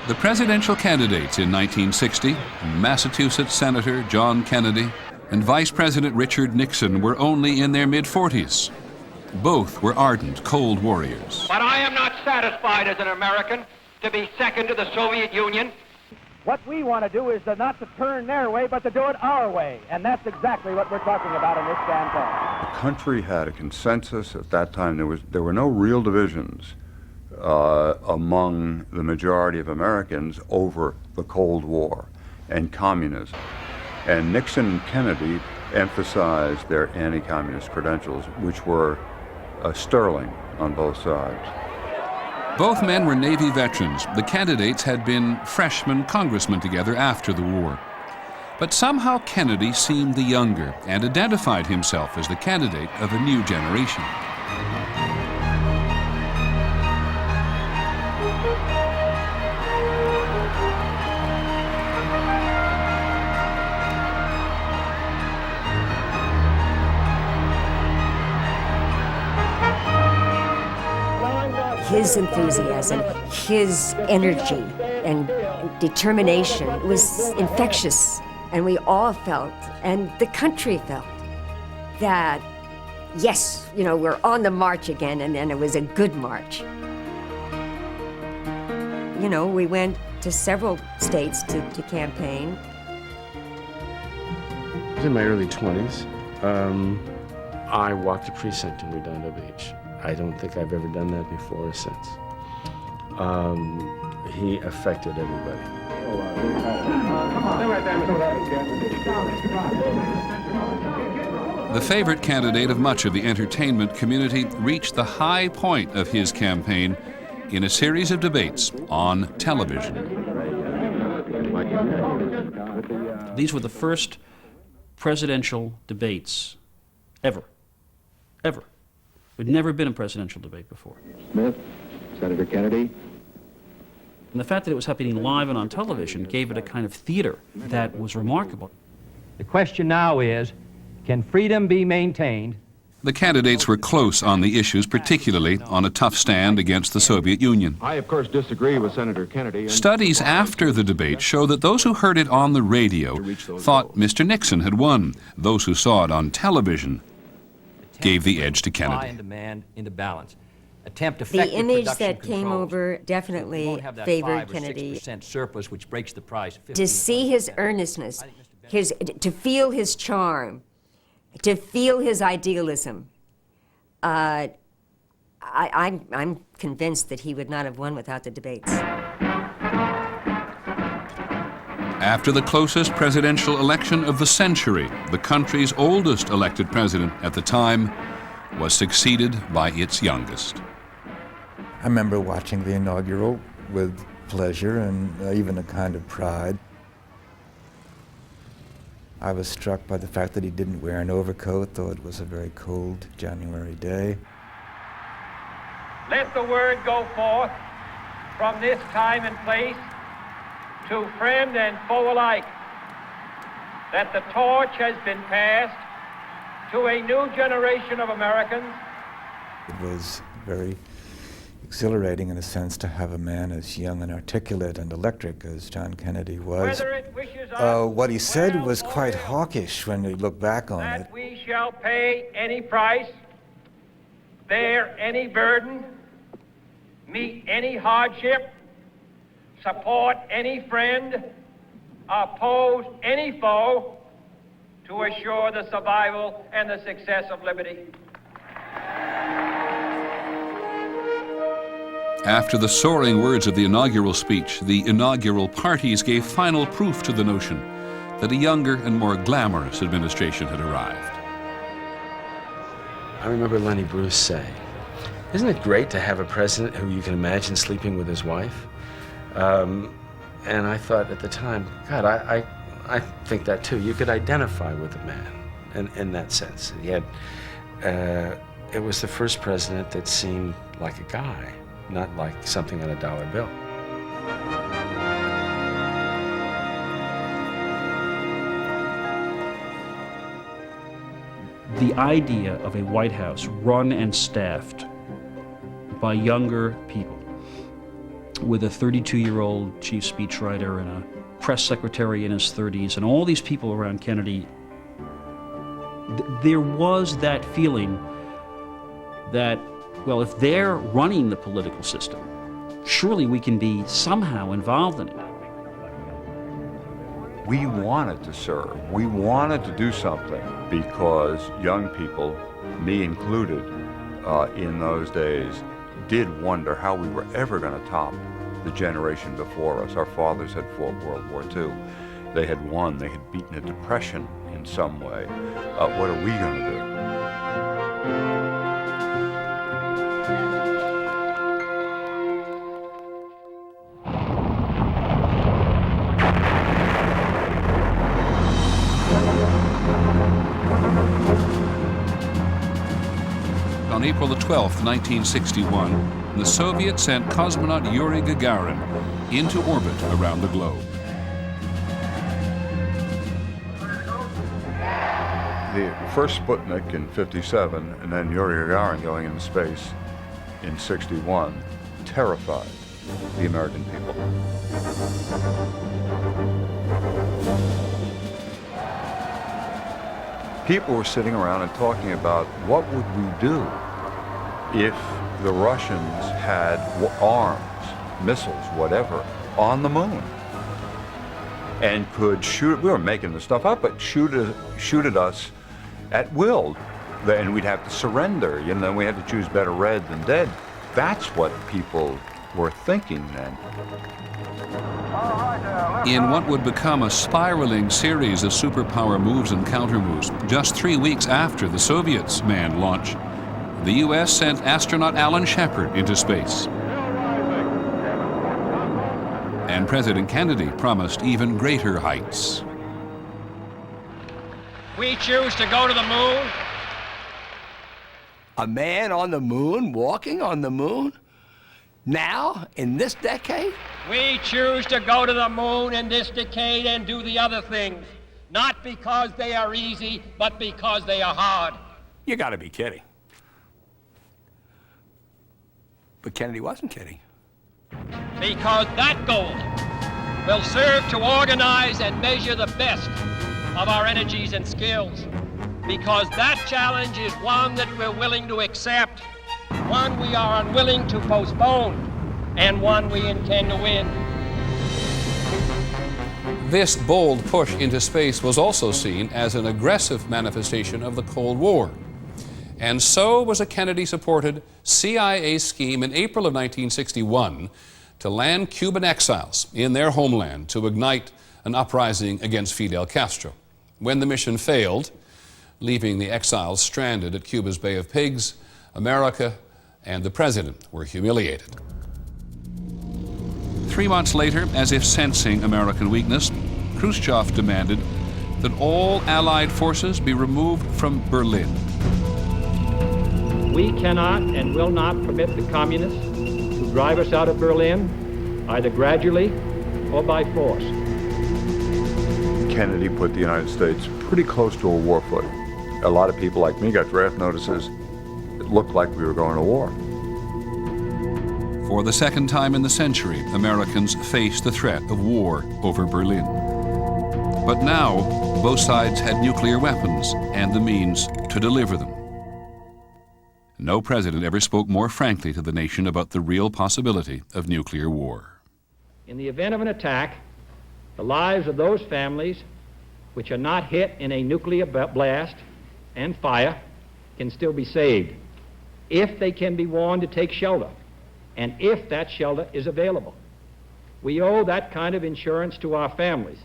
The presidential candidates in 1960, Massachusetts Senator John Kennedy and Vice President Richard Nixon, were only in their mid-40s. Both were ardent Cold Warriors. But I am not satisfied as an American to be second to the Soviet Union. What we want to do is not to turn their way, but to do it our way. And that's exactly what we're talking about in this campaign. The country had a consensus at that time. There were no real divisions among the majority of Americans over the Cold War and communism. And Nixon and Kennedy emphasized their anti-communist credentials, which were sterling on both sides. Both men were Navy veterans. The candidates had been freshman congressmen together after the war. But somehow Kennedy seemed the younger and identified himself as the candidate of a new generation. His enthusiasm, his energy and determination, it was infectious. And we all felt, and the country felt, that, yes, you know, we're on the march again, and then it was a good march. You know, we went to several states to campaign. I was in my early 20s. I walked a precinct in Redondo Beach. I don't think I've ever done that before or since. He affected everybody. The favorite candidate of much of the entertainment community reached the high point of his campaign in a series of debates on television. These were the first presidential debates ever. There'd never been a presidential debate before. Smith, Senator Kennedy. And the fact that it was happening live and on television gave it a kind of theater that was remarkable. The question now is, can freedom be maintained? The candidates were close on the issues, particularly on a tough stand against the Soviet Union. I, of course, disagree with Senator Kennedy. Studies after the debate show that those who heard it on the radio thought Mr. Nixon had won. Those who saw it on television gave the edge to Kennedy. The image that came over definitely favored Kennedy. Surplus, which breaks the price. To see his earnestness, to feel his charm, to feel his idealism, I'm convinced that he would not have won without the debates. After the closest presidential election of the century, the country's oldest elected president at the time was succeeded by its youngest. I remember watching the inaugural with pleasure and even a kind of pride. I was struck by the fact that he didn't wear an overcoat, though it was a very cold January day. Let the word go forth from this time and place to friend and foe alike that the torch has been passed to a new generation of Americans. It was very exhilarating, in a sense, to have a man as young and articulate and electric as John Kennedy was. What he said was quite hawkish when we look back on it. That we shall pay any price, bear any burden, meet any hardship, support any friend, oppose any foe, to assure the survival and the success of liberty. After the soaring words of the inaugural speech, the inaugural parties gave final proof to the notion that a younger and more glamorous administration had arrived. I remember Lenny Bruce saying, "Isn't it great to have a president who you can imagine sleeping with his wife?" And I thought at the time, God, I think that too. You could identify with a man in that sense. He had, it was the first president that seemed like a guy, not like something on a dollar bill. The idea of a White House run and staffed by younger people with a 32-year-old chief speechwriter and a press secretary in his 30s, and all these people around Kennedy, there was that feeling that, well, if they're running the political system, surely we can be somehow involved in it. We wanted to serve. We wanted to do something because young people, me included, in those days, did wonder how we were ever going to top the generation before us. Our fathers had fought World War II. They had won. They had beaten a depression in some way. What are we going to do? On April the 12th, 1961, the Soviets sent cosmonaut Yuri Gagarin into orbit around the globe. The first Sputnik in '57 and then Yuri Gagarin going into space in '61 terrified the American people. People were sitting around and talking about what would we do if the Russians had arms, missiles, whatever, on the moon, and could shoot. We were making this stuff up, but shoot at us at will, and we'd have to surrender. You know, we had to choose better red than dead. That's what people were thinking then. In what would become a spiraling series of superpower moves and countermoves, just 3 weeks after the Soviets' manned launch, the U.S. sent astronaut Alan Shepard into space. And President Kennedy promised even greater heights. We choose to go to the moon. A man on the moon, walking on the moon? Now, in this decade? We choose to go to the moon in this decade and do the other things, not because they are easy, but because they are hard. You gotta be kidding. But Kennedy wasn't kidding. Because that goal will serve to organize and measure the best of our energies and skills. Because that challenge is one that we're willing to accept, one we are unwilling to postpone, and one we intend to win. This bold push into space was also seen as an aggressive manifestation of the Cold War. And so was a Kennedy-supported CIA scheme in April of 1961 to land Cuban exiles in their homeland to ignite an uprising against Fidel Castro. When the mission failed, leaving the exiles stranded at Cuba's Bay of Pigs, America and the president were humiliated. 3 months later, as if sensing American weakness, Khrushchev demanded that all Allied forces be removed from Berlin. We cannot and will not permit the communists to drive us out of Berlin, either gradually or by force. Kennedy put the United States pretty close to a war footing. A lot of people like me got draft notices. It looked like we were going to war. For the second time in the century, Americans faced the threat of war over Berlin. But now, both sides had nuclear weapons and the means to deliver them. No president ever spoke more frankly to the nation about the real possibility of nuclear war. In the event of an attack, the lives of those families which are not hit in a nuclear blast and fire can still be saved if they can be warned to take shelter and if that shelter is available. We owe that kind of insurance to our families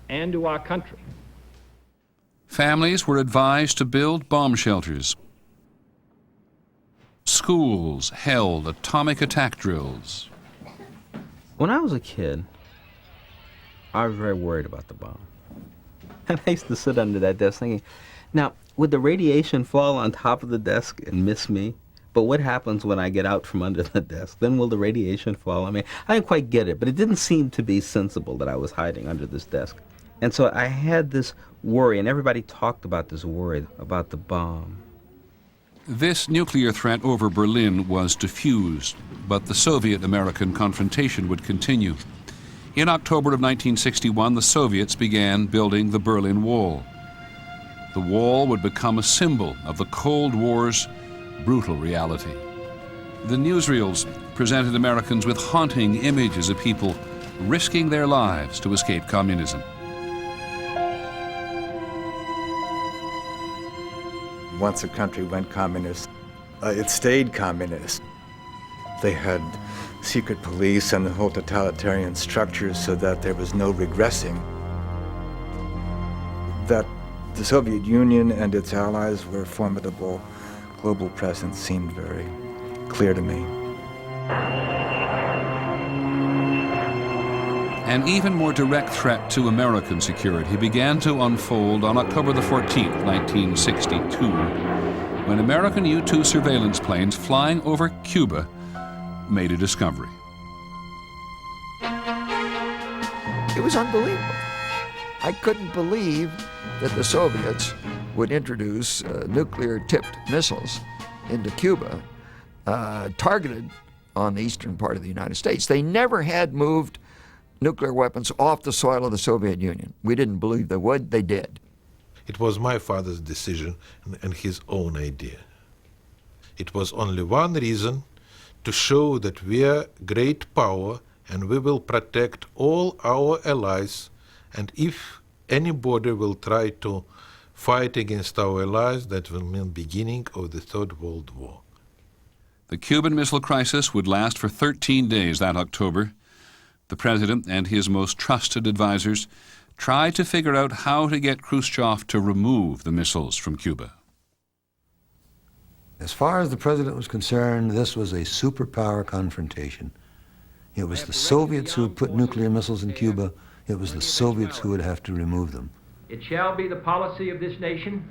and to our country. Families were advised to build bomb shelters. Schools held atomic attack drills. When I was a kid, I was very worried about the bomb. And I used to sit under that desk thinking, now, would the radiation fall on top of the desk and miss me? But what happens when I get out from under the desk? Then will the radiation fall? I mean, I didn't quite get it, but it didn't seem to be sensible that I was hiding under this desk. And so I had this worry, and everybody talked about this worry about the bomb. This nuclear threat over Berlin was diffused, but the Soviet-American confrontation would continue. In October of 1961, the Soviets began building the Berlin Wall. The wall would become a symbol of the Cold War's brutal reality. The newsreels presented Americans with haunting images of people risking their lives to escape communism. Once a country went communist, it stayed communist. They had secret police and the whole totalitarian structure so that there was no regressing. That the Soviet Union and its allies were a formidable global presence seemed very clear to me. An even more direct threat to American security began to unfold on October the 14th, 1962, when American U-2 surveillance planes flying over Cuba made a discovery. It was unbelievable. I couldn't believe that the Soviets would introduce nuclear-tipped missiles into Cuba, targeted on the eastern part of the United States. They never had moved nuclear weapons off the soil of the Soviet Union. We didn't believe they would. They did. It was my father's decision and his own idea. It was only one reason: to show that we are great power and we will protect all our allies, and if anybody will try to fight against our allies, that will mean beginning of the Third World War. The Cuban Missile Crisis would last for 13 days that October. The president and his most trusted advisors tried to figure out how to get Khrushchev to remove the missiles from Cuba. As far as the president was concerned, this was a superpower confrontation. It was the Soviets who would put nuclear missiles in Cuba. It was the Soviets who would have to remove them. It shall be the policy of this nation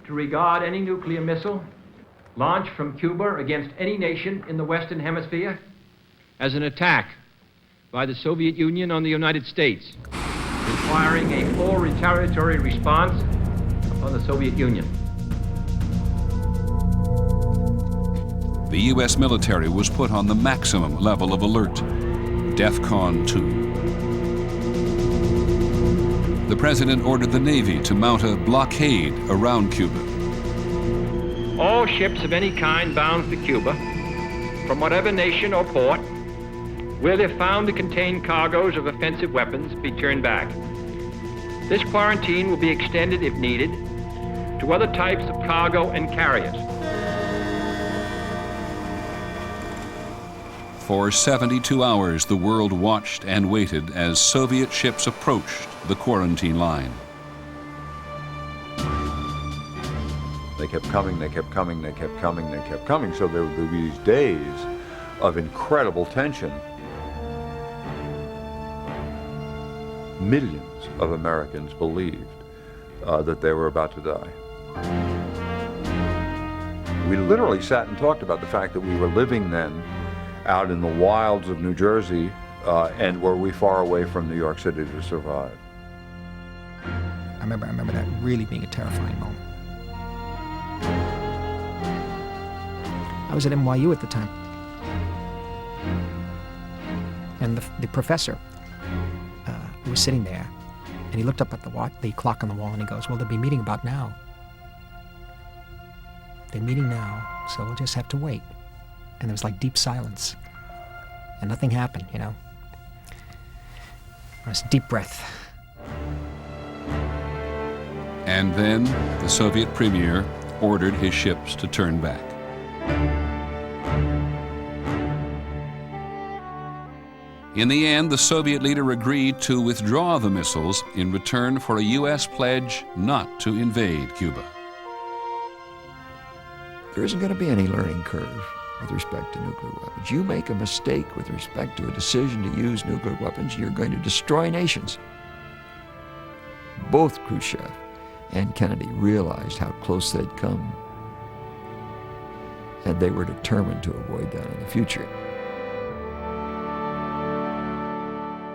to regard any nuclear missile launched from Cuba against any nation in the Western Hemisphere as an attack by the Soviet Union on the United States, requiring a full retaliatory response on the Soviet Union. The U.S. military was put on the maximum level of alert, DEFCON 2. The president ordered the Navy to mount a blockade around Cuba. All ships of any kind bound for Cuba, from whatever nation or port, will, if found to contain cargoes of offensive weapons, be turned back. This quarantine will be extended, if needed, to other types of cargo and carriers. For 72 hours, the world watched and waited as Soviet ships approached the quarantine line. They kept coming, they kept coming, they kept coming, they kept coming. So there would be these days of incredible tension. Millions of Americans believed that they were about to die. We literally sat and talked about the fact that we were living then out in the wilds of New Jersey, and were we far away from New York City to survive? I remember that really being a terrifying moment. I was at NYU at the time, and the professor was sitting there, and he looked up at the clock on the wall, and he goes, "Well, they'll be meeting about now. They're meeting now, so we'll just have to wait." And there was like deep silence, and nothing happened, you know. It was a deep breath. And then the Soviet premier ordered his ships to turn back. In the end, the Soviet leader agreed to withdraw the missiles in return for a U.S. pledge not to invade Cuba. There isn't going to be any learning curve with respect to nuclear weapons. You make a mistake with respect to a decision to use nuclear weapons, you're going to destroy nations. Both Khrushchev and Kennedy realized how close they'd come, and they were determined to avoid that in the future.